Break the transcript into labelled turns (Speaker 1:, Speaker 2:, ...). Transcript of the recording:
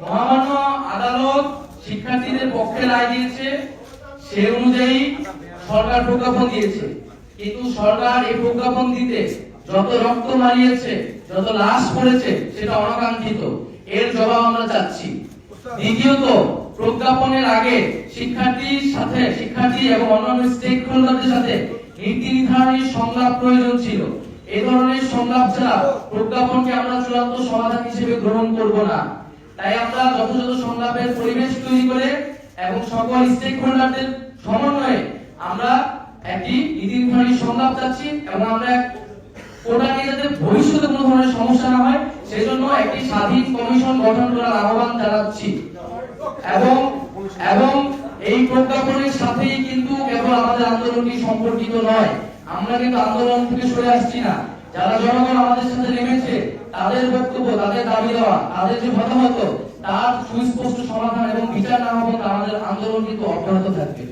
Speaker 1: মহামান্য আদালত শিক্ষার্থীদের পক্ষে রায় দিয়েছে, সে অনুযায়ী সরকার প্রজ্ঞাপন দিয়েছে। কিন্তু সরকার এই প্রজ্ঞাপন দিতে যত রক্ত মারিয়েছে, যত লাশ পড়েছে, সেটা অনাকাঙ্ক্ষিত। এর জবাব আমরা চাচ্ছি। দ্বিতীয়ত, প্রজ্ঞাপনের আগে শিক্ষার্থী এবং অন্যান্য স্টেক হোল্ডারদের সাথে নীতি নির্ধারণী সংলাপ প্রয়োজন ছিল। এই ধরনের সংলাপ ছাড়া প্রজ্ঞাপনকে আমরা চূড়ান্ত সমাধান হিসেবে গ্রহণ করব না। তাই আমরা যথাযথ সংলাপের পরিবেশ তৈরি করে এবং সকল স্টেক হোল্ডারদের সমন্বয়ে আমরা একটি নীতি নির্ধারণী সংলাপ চাচ্ছি, এবং আমরা কোটা নিয়ে যাতে ভবিষ্যতে কোনো ধরনের সমস্যা না হয় সেজন্য একটি স্বাধীন কমিশন গঠন করার আহ্বান জানাচ্ছি। এবং এই প্রজ্ঞাপনের সাথেই কিন্তু কেবল আমাদের আন্দোলনটি সম্পর্কিত নয়। আমরা কিন্তু আন্দোলন থেকে সরে আসছি না। যারা জনগণ আমাদের সাথে নেমেছে, তাদের বক্তব্য, তাদের দাবি দেওয়া, তাদের যে মতামত, তার সুস্পষ্ট সমাধান এবং বিচার না হওয়া পর্যন্ত আমাদের আন্দোলন কিন্তু অব্যাহত থাকবে।